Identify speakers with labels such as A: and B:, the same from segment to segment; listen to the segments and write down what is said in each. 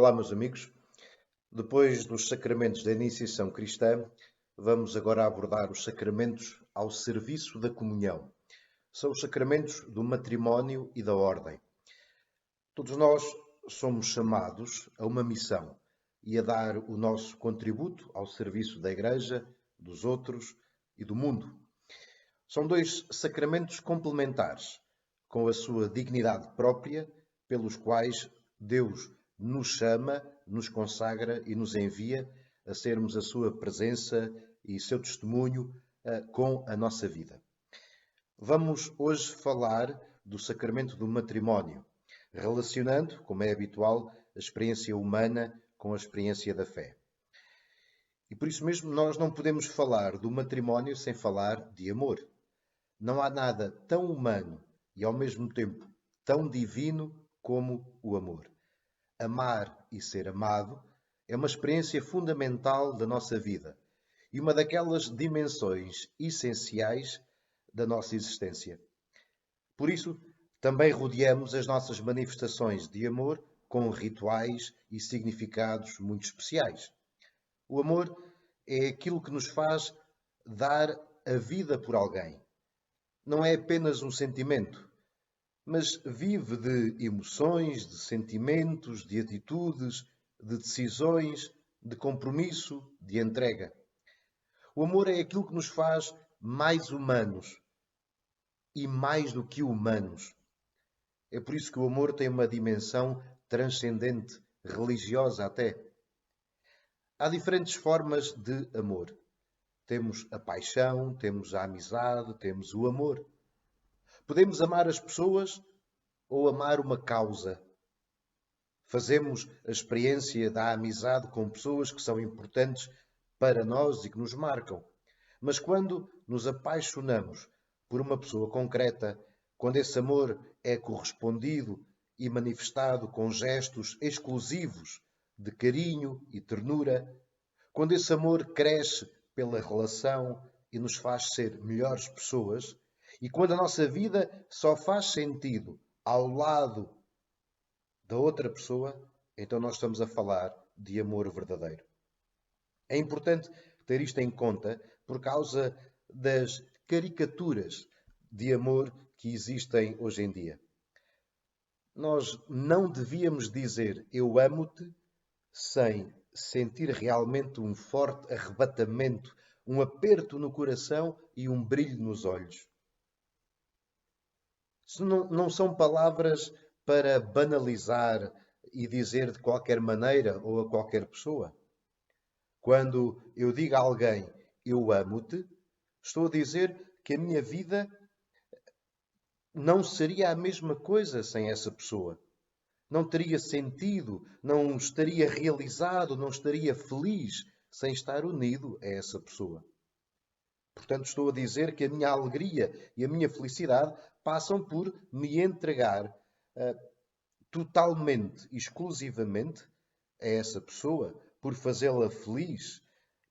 A: Olá, meus amigos. Depois dos sacramentos da iniciação cristã, vamos agora abordar os sacramentos ao serviço da comunhão. São os sacramentos do matrimónio e da ordem. Todos nós somos chamados a uma missão e a dar o nosso contributo ao serviço da Igreja, dos outros e do mundo. São dois sacramentos complementares, com a sua dignidade própria, pelos quais Deus nos chama, nos consagra e nos envia a sermos a sua presença e seu testemunho com a nossa vida. Vamos hoje falar do sacramento do matrimónio, relacionando, como é habitual, a experiência humana com a experiência da fé. E por isso mesmo nós não podemos falar do matrimónio sem falar de amor. Não há nada tão humano e ao mesmo tempo tão divino como o amor. Amar e ser amado é uma experiência fundamental da nossa vida e uma daquelas dimensões essenciais da nossa existência. Por isso, também rodeamos as nossas manifestações de amor com rituais e significados muito especiais. O amor é aquilo que nos faz dar a vida por alguém. Não é apenas um sentimento, mas vive de emoções, de sentimentos, de atitudes, de decisões, de compromisso, de entrega. O amor é aquilo que nos faz mais humanos e mais do que humanos. É por isso que o amor tem uma dimensão transcendente, religiosa até. Há diferentes formas de amor. Temos a paixão, temos a amizade, temos o amor. Podemos amar as pessoas ou amar uma causa. Fazemos a experiência da amizade com pessoas que são importantes para nós e que nos marcam. Mas quando nos apaixonamos por uma pessoa concreta, quando esse amor é correspondido e manifestado com gestos exclusivos de carinho e ternura, quando esse amor cresce pela relação e nos faz ser melhores pessoas, e quando a nossa vida só faz sentido ao lado da outra pessoa, então nós estamos a falar de amor verdadeiro. É importante ter isto em conta por causa das caricaturas de amor que existem hoje em dia. Nós não devíamos dizer eu amo-te sem sentir realmente um forte arrebatamento, um aperto no coração e um brilho nos olhos. Isso não são palavras para banalizar e dizer de qualquer maneira ou a qualquer pessoa. Quando eu digo a alguém eu amo-te, estou a dizer que a minha vida não seria a mesma coisa sem essa pessoa. Não teria sentido, não estaria realizado, não estaria feliz sem estar unido a essa pessoa. Portanto, estou a dizer que a minha alegria e a minha felicidade passam por me entregar totalmente, exclusivamente a essa pessoa, por fazê-la feliz,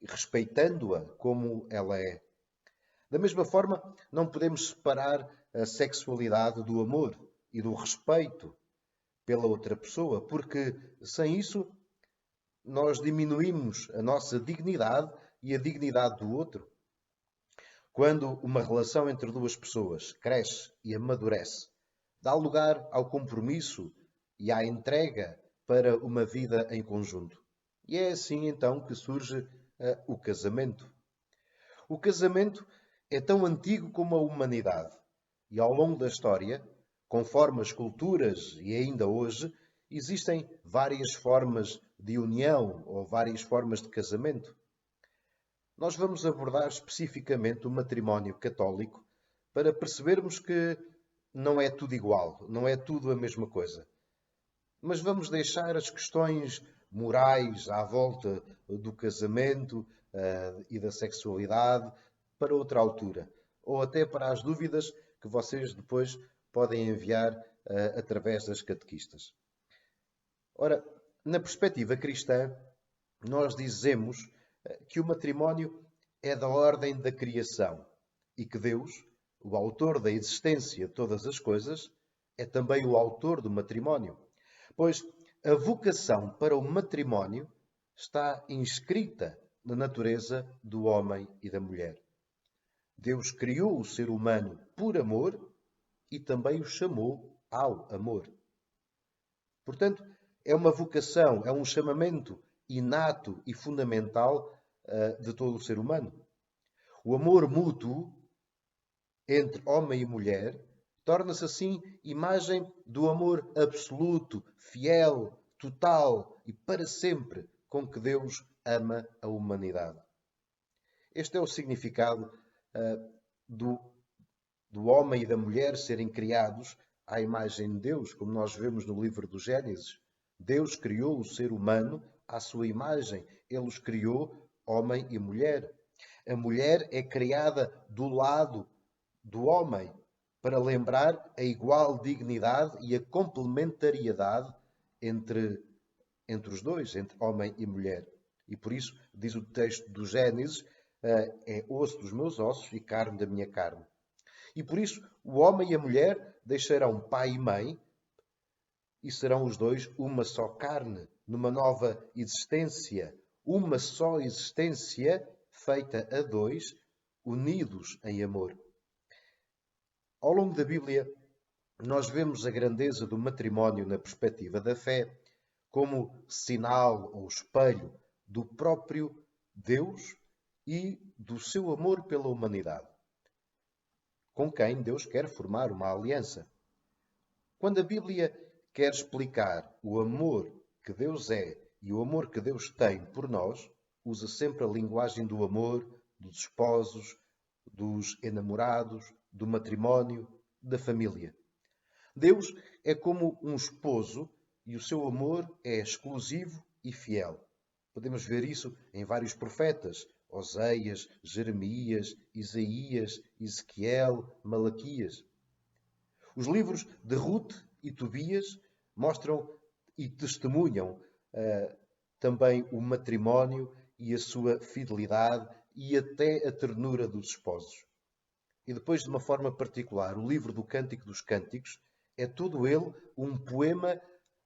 A: respeitando-a como ela é. Da mesma forma, não podemos separar a sexualidade do amor e do respeito pela outra pessoa, porque sem isso nós diminuímos a nossa dignidade e a dignidade do outro. Quando uma relação entre duas pessoas cresce e amadurece, dá lugar ao compromisso e à entrega para uma vida em conjunto. E é assim então que surge o casamento. O casamento é tão antigo como a humanidade e ao longo da história, conforme as culturas e ainda hoje, existem várias formas de união ou várias formas de casamento. Nós vamos abordar especificamente o matrimónio católico para percebermos que não é tudo igual, não é tudo a mesma coisa. Mas vamos deixar as questões morais à volta do casamento e da sexualidade para outra altura, ou até para as dúvidas que vocês depois podem enviar através das catequistas. Ora, na perspectiva cristã, nós dizemos que o matrimónio é da ordem da criação e que Deus, o autor da existência de todas as coisas, é também o autor do matrimónio. Pois A vocação para o matrimónio está inscrita na natureza do homem e da mulher. Deus criou o ser humano por amor e também o chamou ao amor. Portanto, é uma vocação, é um chamamento inato e fundamental de todo o ser humano. O amor mútuo entre homem e mulher torna-se assim imagem do amor absoluto, fiel, total e para sempre com que Deus ama a humanidade. Este é o significado do homem e da mulher serem criados à imagem de Deus, como nós vemos no livro do Gênesis. Deus criou o ser humano à sua imagem. Ele os criou homem e mulher. A mulher é criada do lado do homem para lembrar a igual dignidade e a complementariedade entre os dois, entre homem e mulher. E por isso, diz o texto do Gênesis, é osso dos meus ossos e carne da minha carne. E por isso, o homem e a mulher deixarão pai e mãe e serão os dois uma só carne, numa nova existência, uma só existência feita a dois, unidos em amor. Ao longo da Bíblia, nós vemos a grandeza do matrimónio na perspectiva da fé como sinal ou espelho do próprio Deus e do seu amor pela humanidade, com quem Deus quer formar uma aliança. Quando a Bíblia quer explicar o amor que Deus é e o amor que Deus tem por nós, usa sempre a linguagem do amor, dos esposos, dos enamorados, do matrimónio, da família. Deus é como um esposo e o seu amor é exclusivo e fiel. Podemos ver isso em vários profetas: Oseias, Jeremias, Isaías, Ezequiel, Malaquias. Os livros de Ruth e Tobias mostram e testemunham também o matrimónio e a sua fidelidade e até a ternura dos esposos. E depois, de uma forma particular, o livro do Cântico dos Cânticos é todo ele um poema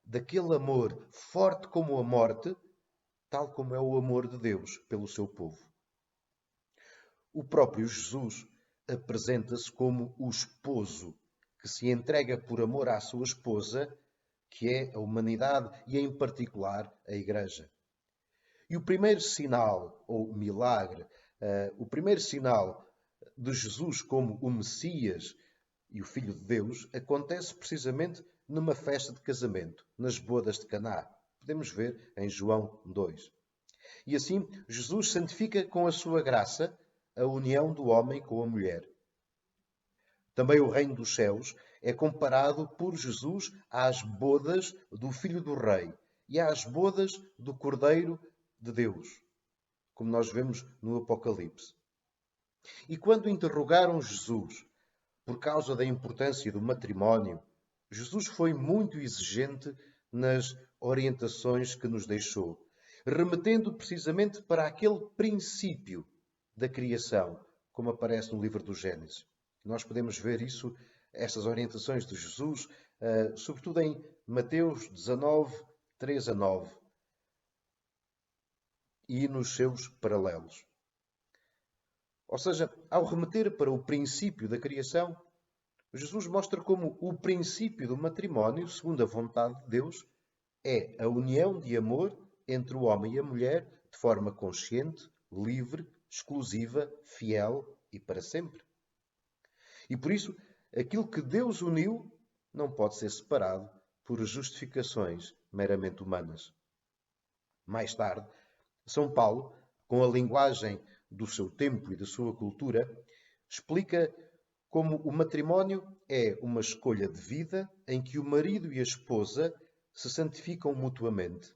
A: daquele amor forte como a morte, tal como é o amor de Deus pelo seu povo. O próprio Jesus apresenta-se como o esposo que se entrega por amor à sua esposa, que é a humanidade e, em particular, a Igreja. E o primeiro sinal, ou milagre, o primeiro sinal de Jesus como o Messias e o Filho de Deus acontece precisamente numa festa de casamento, nas bodas de Caná. Podemos ver em João 2. E assim, Jesus santifica com a sua graça a união do homem com a mulher. Também o reino dos céus é comparado por Jesus às bodas do Filho do Rei e às bodas do Cordeiro de Deus, como nós vemos no Apocalipse. E quando interrogaram Jesus por causa da importância do matrimónio, Jesus foi muito exigente nas orientações que nos deixou, remetendo precisamente para aquele princípio da criação, como aparece no livro do Gênesis. Nós podemos ver isso, estas orientações de Jesus, sobretudo em Mateus 19, 3 a 9, e nos seus paralelos. Ou seja, ao remeter para o princípio da criação, Jesus mostra como o princípio do matrimónio, segundo a vontade de Deus, é a união de amor entre o homem e a mulher de forma consciente, livre, exclusiva, fiel e para sempre. E por isso, aquilo que Deus uniu não pode ser separado por justificações meramente humanas. Mais tarde, São Paulo, com a linguagem do seu tempo e da sua cultura, explica como o matrimónio é uma escolha de vida em que o marido e a esposa se santificam mutuamente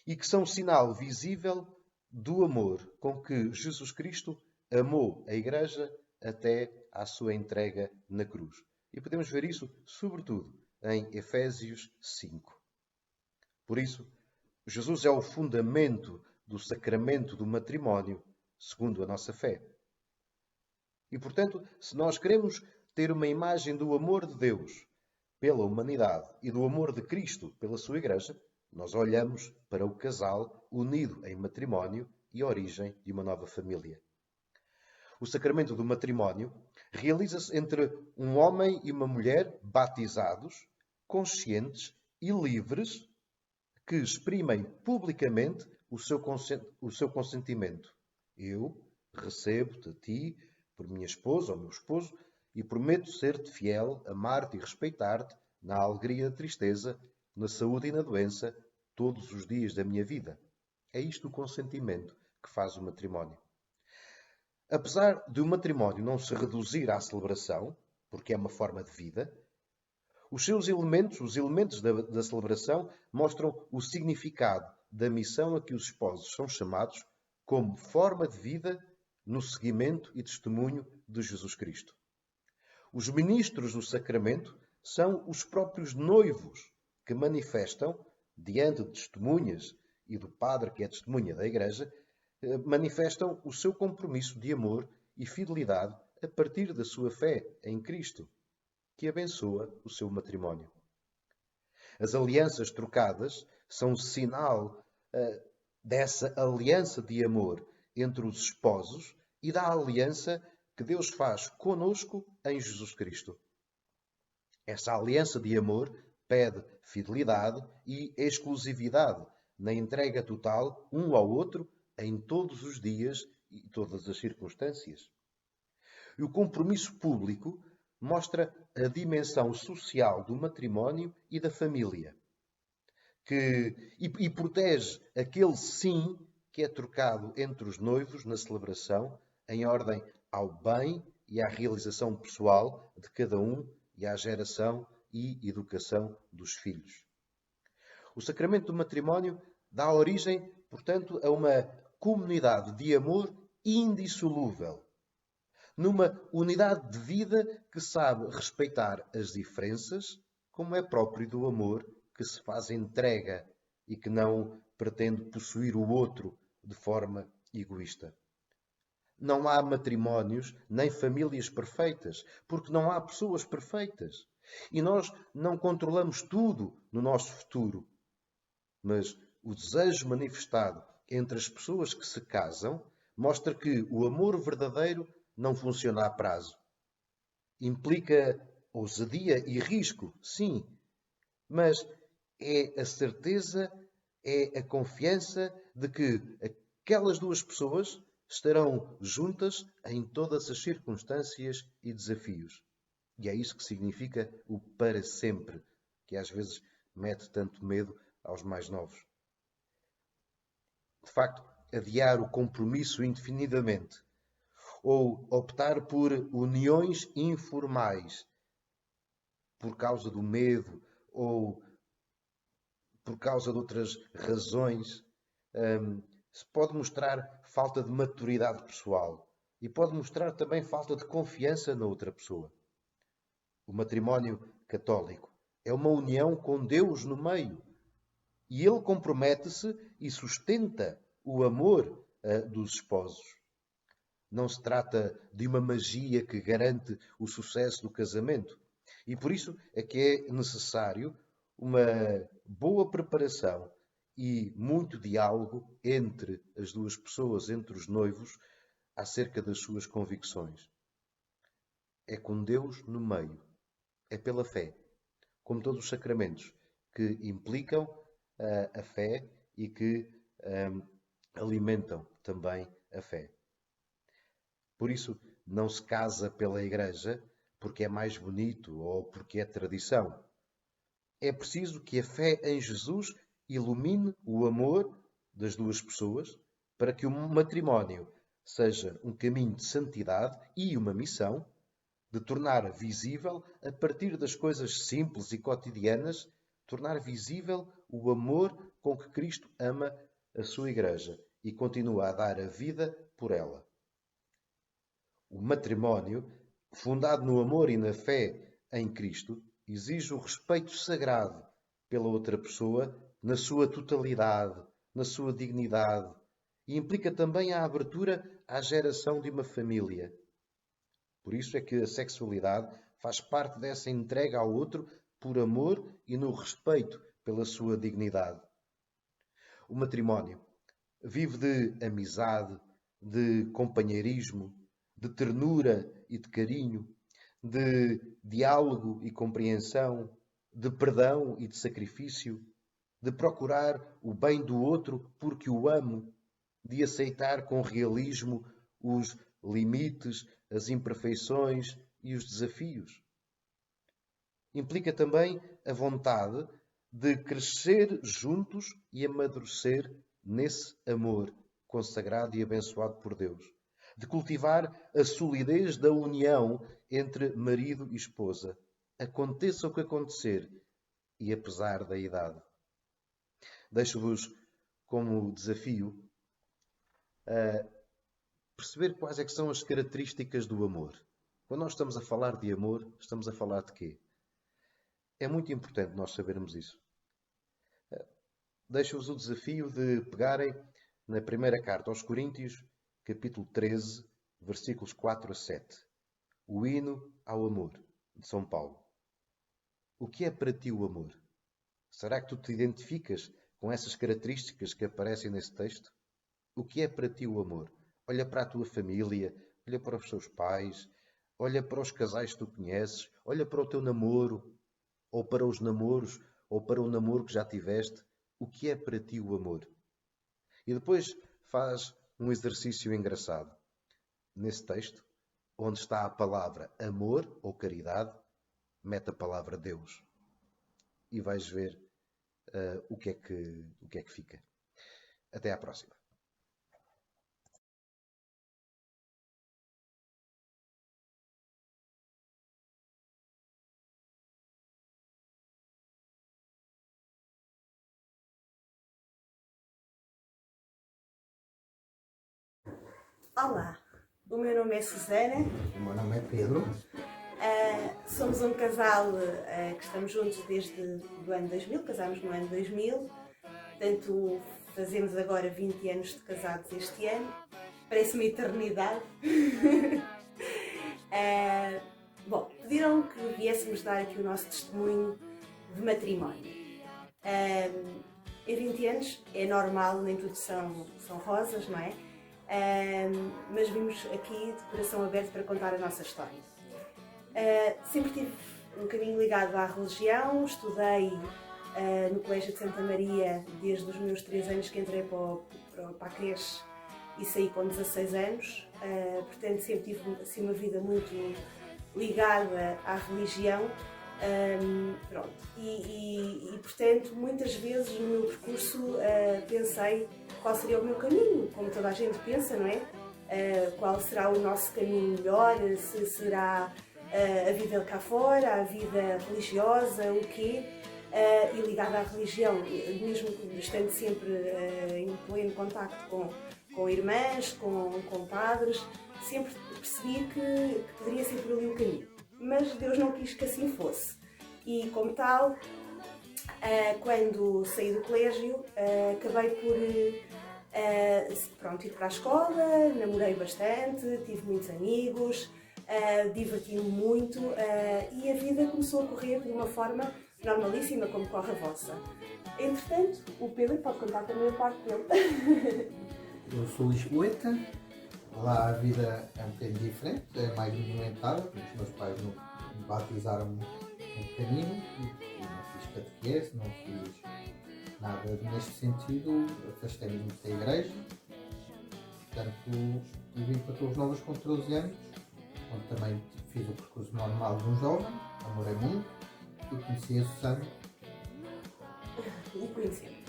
A: e que são sinal visível do amor com que Jesus Cristo amou a Igreja até à sua entrega na cruz. E podemos ver isso, sobretudo, em Efésios 5. Por isso, Jesus é o fundamento do sacramento do matrimónio, segundo a nossa fé. E, portanto, se nós queremos ter uma imagem do amor de Deus pela humanidade e do amor de Cristo pela sua Igreja, nós olhamos para o casal unido em matrimónio e origem de uma nova família. O sacramento do matrimónio realiza-se entre um homem e uma mulher batizados, conscientes e livres, que exprimem publicamente o seu consentimento. Eu recebo-te a ti, por minha esposa ou meu esposo, e prometo ser-te fiel, amar-te e respeitar-te na alegria e na tristeza, na saúde e na doença, todos os dias da minha vida. É isto o consentimento que faz o matrimónio. Apesar de o matrimónio não se reduzir à celebração, porque é uma forma de vida, os seus elementos, os elementos da celebração, mostram o significado da missão a que os esposos são chamados como forma de vida no seguimento e testemunho de Jesus Cristo. Os ministros do sacramento são os próprios noivos que manifestam, diante de testemunhas e do padre que é testemunha da Igreja, manifestam o seu compromisso de amor e fidelidade a partir da sua fé em Cristo, que abençoa o seu matrimónio. As alianças trocadas são sinal dessa aliança de amor entre os esposos e da aliança que Deus faz conosco em Jesus Cristo. Essa aliança de amor pede fidelidade e exclusividade na entrega total um ao outro em todos os dias e todas as circunstâncias. E o compromisso público mostra a dimensão social do matrimónio e da família, e protege aquele sim que é trocado entre os noivos na celebração em ordem ao bem e à realização pessoal de cada um e à geração e educação dos filhos. O sacramento do matrimónio dá origem, portanto, a uma comunidade de amor indissolúvel, numa unidade de vida que sabe respeitar as diferenças, como é próprio do amor que se faz entrega e que não pretende possuir o outro de forma egoísta. Não há matrimónios nem famílias perfeitas, porque não há pessoas perfeitas. E nós não controlamos tudo no nosso futuro. Mas o desejo manifestado entre as pessoas que se casam mostra que o amor verdadeiro não funciona a prazo. Implica ousadia e risco, sim, mas é a certeza, é a confiança de que aquelas duas pessoas estarão juntas em todas as circunstâncias e desafios. E é isso que significa o para sempre, que às vezes mete tanto medo aos mais novos. De facto, adiar o compromisso indefinidamente ou optar por uniões informais por causa do medo ou por causa de outras razões, se pode mostrar falta de maturidade pessoal e pode mostrar também falta de confiança na outra pessoa. O matrimónio católico é uma união com Deus no meio e ele compromete-se e sustenta o amor dos esposos. Não se trata de uma magia que garante o sucesso do casamento. E por isso é que é necessário uma boa preparação e muito diálogo entre as duas pessoas, entre os noivos, acerca das suas convicções. É com Deus no meio. É pela fé. Como todos os sacramentos que implicam a fé e que alimentam também a fé. Por isso, não se casa pela Igreja porque é mais bonito ou porque é tradição. É preciso que a fé em Jesus ilumine o amor das duas pessoas para que o matrimónio seja um caminho de santidade e uma missão de tornar visível, a partir das coisas simples e cotidianas, tornar visível o amor com que Cristo ama a sua Igreja e continua a dar a vida por ela. O matrimónio, fundado no amor e na fé em Cristo, exige o respeito sagrado pela outra pessoa na sua totalidade, na sua dignidade, e implica também a abertura à geração de uma família. Por isso é que a sexualidade faz parte dessa entrega ao outro por amor e no respeito pela sua dignidade. O matrimónio vive de amizade, de companheirismo, de ternura e de carinho, de diálogo e compreensão, de perdão e de sacrifício, de procurar o bem do outro porque o amo, de aceitar com realismo os limites, as imperfeições e os desafios. Implica também a vontade de crescer juntos e amadurecer nesse amor consagrado e abençoado por Deus. De cultivar a solidez da união entre marido e esposa, aconteça o que acontecer e apesar da idade. Deixo-vos como desafio perceber quais é que são as características do amor. Quando nós estamos a falar de amor, estamos a falar de quê? É muito importante nós sabermos isso. Deixo-vos o desafio de pegarem na primeira carta aos Coríntios, capítulo 13, versículos 4 a 7. O hino ao amor, de São Paulo. O que é para ti o amor? Será que tu te identificas com essas características que aparecem nesse texto? O que é para ti o amor? Olha para a tua família, olha para os teus pais, olha para os casais que tu conheces, olha para o teu namoro, ou para os namoros, ou para o namoro que já tiveste. O que é para ti o amor? E depois faz um exercício engraçado. Nesse texto, onde está a palavra amor ou caridade, mete a palavra Deus. E vais ver o que é que fica. Até à próxima.
B: Olá, o meu nome é Susana.
C: O meu nome é Pedro.
B: Somos um casal que estamos juntos desde o ano 2000, casámos no ano 2000, portanto fazemos agora 20 anos de casados este ano, parece uma eternidade. Bom, pediram que viéssemos dar aqui o nosso testemunho de matrimónio. Em 20 anos é normal, nem tudo são rosas, não é? Mas vimos aqui de coração aberto para contar a nossa história. Sempre tive um caminho ligado à religião, estudei no Colégio de Santa Maria desde os meus 3 anos que entrei para a creche e saí com 16 anos, portanto sempre tive assim, uma vida muito ligada à religião. Pronto. E portanto muitas vezes no meu percurso pensei qual seria o meu caminho, como toda a gente pensa, não é? Qual será o nosso caminho melhor, se será a vida cá fora, a vida religiosa, o quê? E ligada à religião, mesmo estando sempre em pleno contacto com irmãs, com padres, sempre percebi que poderia ser por ali o caminho. Mas Deus não quis que assim fosse. E como tal, quando saí do colégio, acabei por ir para a escola, namorei bastante, tive muitos amigos, diverti-me muito e a vida começou a correr de uma forma normalíssima, como corre a vossa. Entretanto, o Pedro pode contar também a parte dele.
C: Eu sou lisboeta, lá a vida é um bocadinho diferente, é mais movimentada, porque os meus pais me batizaram-me no caminho e não fiz catequese, não fiz nada neste sentido, afastei-me muito da igreja, portanto, vim para Torres Novas com 13 anos, onde também fiz o percurso normal de um jovem, namorei muito e conheci a Susana.
B: E conhecemos.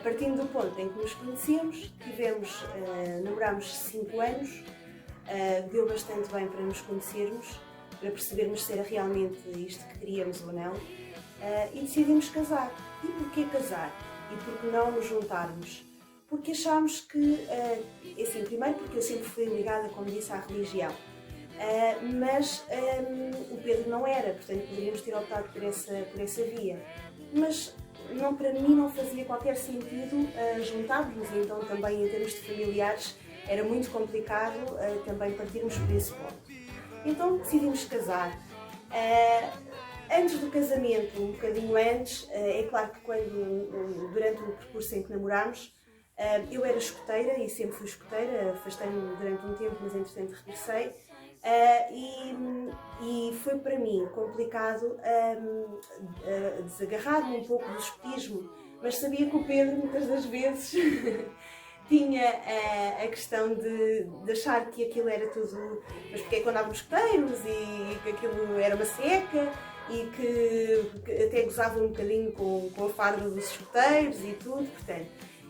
B: Partindo do ponto em que nos conhecemos, namorámos 5 anos, deu bastante bem para nos conhecermos, para percebermos se era realmente isto que queríamos ou não, e decidimos casar. E porquê casar? E por que não nos juntarmos? Porque achámos que, assim, primeiro porque eu sempre fui ligada, como disse, à religião, mas o Pedro não era, portanto poderíamos ter optado por essa via. Mas para mim não fazia qualquer sentido juntarmos, e então também em termos de familiares era muito complicado também partirmos por esse ponto. Então decidimos casar. Antes do casamento, um bocadinho antes, é claro que durante o percurso em que namorámos, eu era escoteira e sempre fui escoteira, afastei-me durante um tempo, mas entretanto regressei. E foi para mim complicado desagarrar-me um pouco do escotismo, mas sabia que o Pedro muitas das vezes tinha a questão de achar que aquilo era tudo, mas porque é que andávamos escoteiros e que aquilo era uma seca e que até gozava um bocadinho com a farda dos escoteiros e tudo, portanto.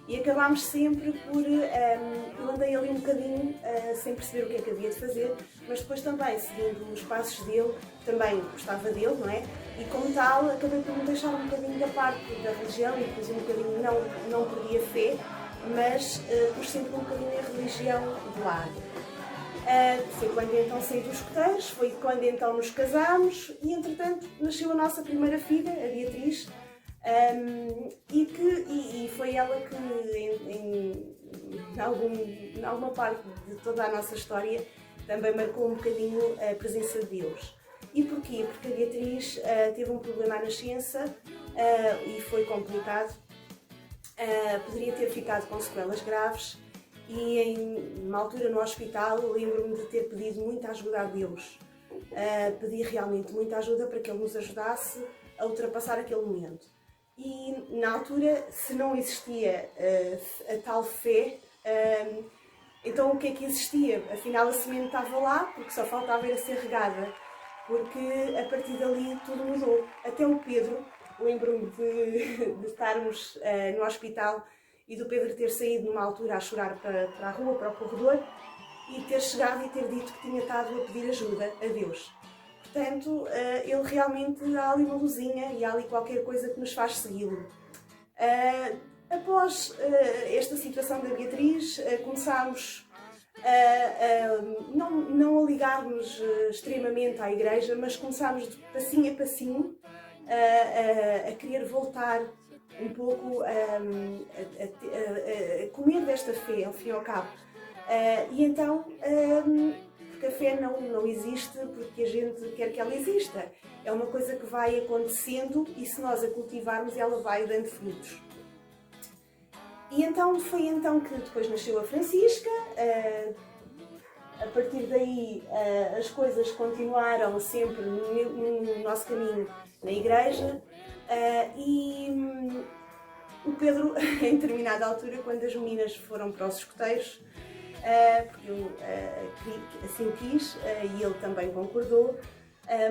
B: E acabámos sempre por... eu andei ali um bocadinho sem perceber o que é que havia de fazer, mas depois também, seguindo os passos dele, também gostava dele, não é? E como tal, acabei por me deixar um bocadinho da parte da religião e depois um bocadinho não perdi a fé, mas pus sempre um bocadinho a religião de lado. Foi quando então saí dos escoteiros, foi quando então nos casámos e entretanto nasceu a nossa primeira filha, a Beatriz, e foi ela que em alguma parte de toda a nossa história também marcou um bocadinho a presença de Deus. E porquê? Porque a Beatriz teve um problema à nascença e foi complicado. Poderia ter ficado com sequelas graves e numa altura no hospital lembro-me de ter pedido muita ajuda a Deus. Pedi realmente muita ajuda para que Ele nos ajudasse a ultrapassar aquele momento. E na altura, se não existia a tal fé, então o que é que existia? Afinal a semente estava lá, porque só faltava era ser regada, porque a partir dali tudo mudou. Até o Pedro, lembro-me de estarmos no hospital e do Pedro ter saído numa altura a chorar para a rua, para o corredor, e ter chegado e ter dito que tinha estado a pedir ajuda a Deus. Portanto, ele realmente há ali uma luzinha e há ali qualquer coisa que nos faz segui-lo. Após esta situação da Beatriz, começámos não a ligar-nos extremamente à igreja, mas começámos de passinho a passinho a querer voltar um pouco a comer desta fé, ao fim e ao cabo. E então, porque a fé não existe porque a gente quer que ela exista. É uma coisa que vai acontecendo e se nós a cultivarmos ela vai dando frutos. E então foi então que depois nasceu a Francisca. A partir daí as coisas continuaram sempre no nosso caminho na igreja. E o Pedro, em determinada altura, quando as meninas foram para os escoteiros, porque eu assim o quis e ele também concordou.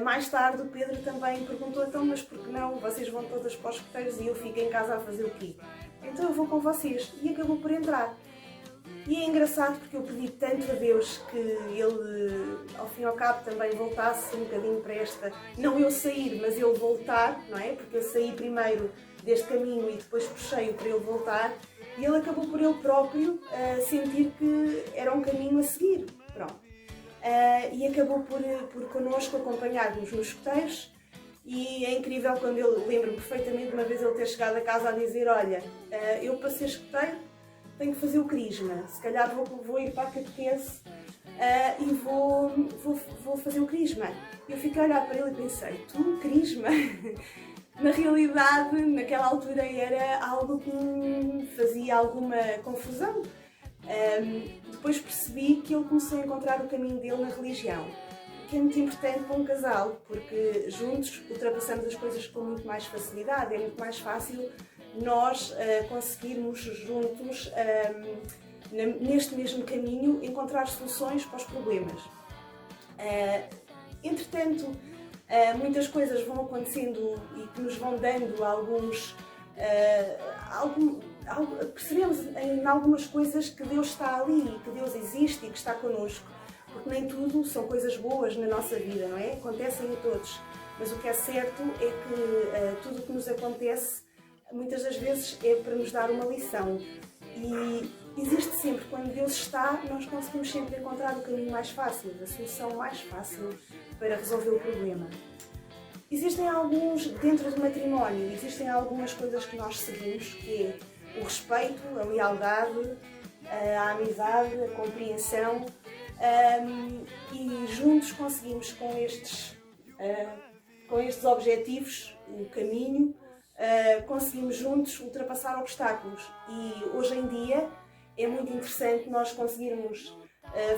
B: Mais tarde o Pedro também perguntou, então, mas por que não? Vocês vão todas para os escoteiros e eu fico em casa a fazer o quê? Então eu vou com vocês. E acabou por entrar. E é engraçado porque eu pedi tanto a Deus que ele, ao fim e ao cabo, também voltasse um bocadinho para esta... Não eu sair, mas ele voltar, não é? Porque eu saí primeiro deste caminho e depois puxei-o para ele voltar. E ele acabou por ele próprio sentir que era um caminho a seguir. Pronto. E acabou por connosco acompanhar-nos nos escoteiros. E é incrível quando eu lembro-me perfeitamente de uma vez ele ter chegado a casa a dizer, olha, eu para ser escoteiro tenho que fazer o crisma, se calhar vou ir para a catequese e vou fazer o crisma. E eu fiquei a olhar para ele e pensei, tu, crisma? Na realidade, naquela altura era algo que me fazia alguma confusão. Depois percebi que ele começou a encontrar o caminho dele na religião, que é muito importante para um casal, porque juntos ultrapassamos as coisas com muito mais facilidade, é muito mais fácil nós conseguirmos juntos, neste mesmo caminho, encontrar soluções para os problemas. Entretanto, muitas coisas vão acontecendo e que nos vão dando percebemos em algumas coisas que Deus está ali, que Deus existe e que está connosco, porque nem tudo são coisas boas na nossa vida, não é? Acontecem a todos, mas o que é certo é que tudo o que nos acontece muitas das vezes é para nos dar uma lição e existe sempre, quando Deus está, nós conseguimos sempre encontrar o caminho mais fácil, a solução mais fácil para resolver o problema. Existem alguns, dentro do matrimónio, existem algumas coisas que nós seguimos, que é o respeito, a lealdade, a amizade, a compreensão, e juntos conseguimos com estes com estes objetivos, o caminho, conseguimos juntos ultrapassar obstáculos. E hoje em dia é muito interessante nós conseguirmos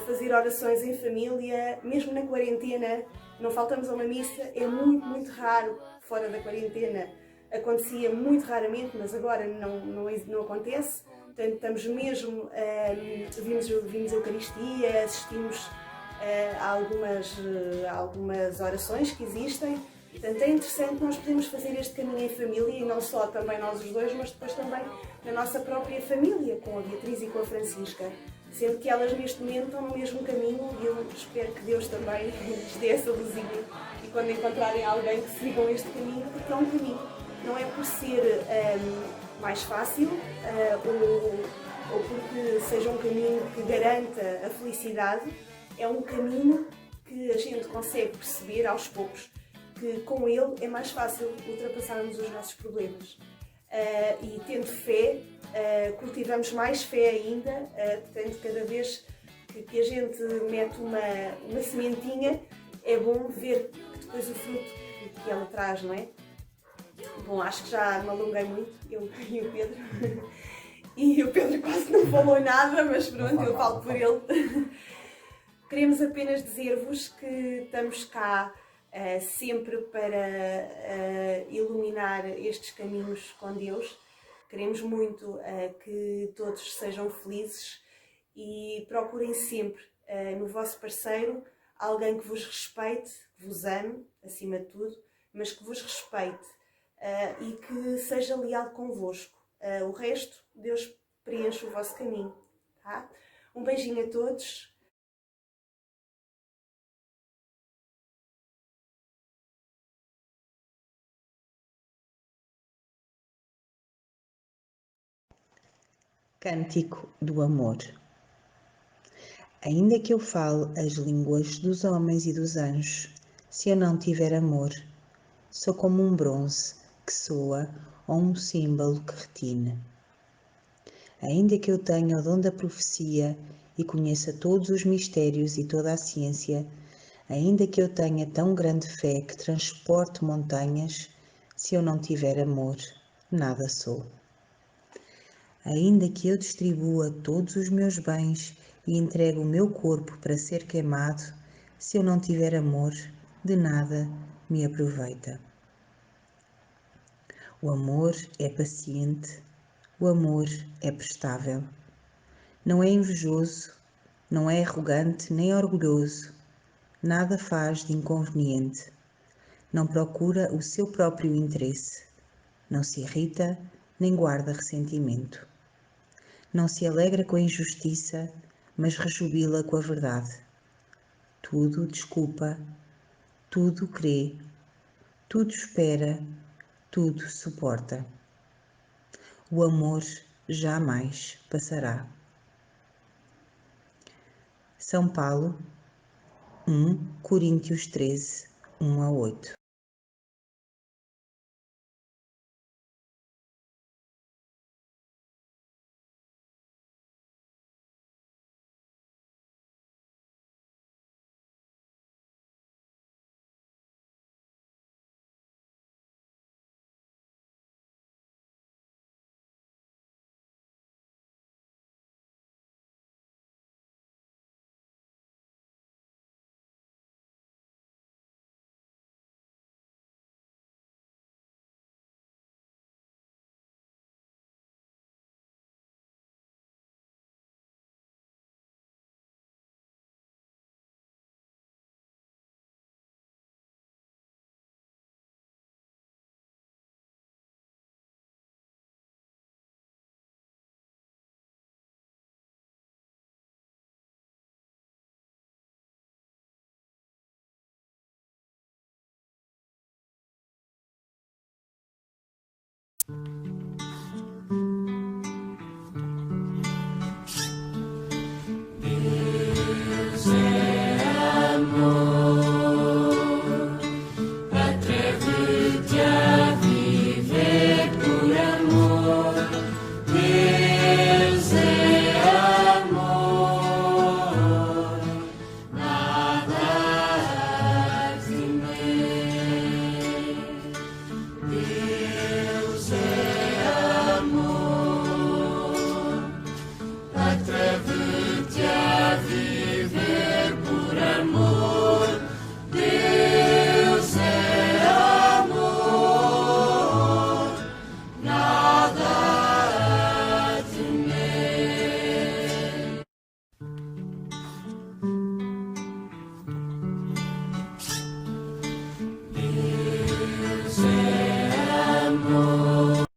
B: fazer orações em família, mesmo na quarentena, não faltamos a uma missa, é muito, muito raro fora da quarentena. Acontecia muito raramente, mas agora não acontece. Portanto, estamos mesmo, vimos a Eucaristia, assistimos a algumas orações que existem. Portanto, é interessante nós podemos fazer este caminho em família, e não só também nós os dois, mas depois também na nossa própria família, com a Beatriz e com a Francisca. Sendo que elas neste momento estão no mesmo caminho, e eu espero que Deus também lhes dê essa luzinha, e quando encontrarem alguém que sigam este caminho, porque é um caminho. Não é por ser mais fácil ou porque seja um caminho que garanta a felicidade, é um caminho que a gente consegue perceber aos poucos que com ele é mais fácil ultrapassarmos os nossos problemas. E tendo fé, cultivamos mais fé ainda, portanto, cada vez que a gente mete uma sementinha, é bom ver depois o fruto que ela traz, não é? Bom, acho que já me alonguei muito, eu e o Pedro. E o Pedro quase não falou nada, mas pronto, eu falo por ele. Queremos apenas dizer-vos que estamos cá sempre para iluminar estes caminhos com Deus. Queremos muito que todos sejam felizes e procurem sempre no vosso parceiro alguém que vos respeite, que vos ame, acima de tudo, mas que vos respeite e que seja leal convosco. O resto, Deus preenche o vosso caminho. Tá? Um beijinho a todos.
D: Cântico do amor. Ainda que eu fale as línguas dos homens e dos anjos, se eu não tiver amor, sou como um bronze que soa ou um símbolo que retine. Ainda que eu tenha o dom da profecia e conheça todos os mistérios e toda a ciência, ainda que eu tenha tão grande fé que transporte montanhas, se eu não tiver amor, nada sou. Ainda que eu distribua todos os meus bens e entregue o meu corpo para ser queimado, se eu não tiver amor, de nada me aproveita. O amor é paciente, o amor é prestável. Não é invejoso, não é arrogante nem orgulhoso, nada faz de inconveniente, não procura o seu próprio interesse, não se irrita nem guarda ressentimento. Não se alegra com a injustiça, mas rejubila com a verdade. Tudo desculpa, tudo crê, tudo espera, tudo suporta. O amor jamais passará. São Paulo, 1 Coríntios 13, 1-8.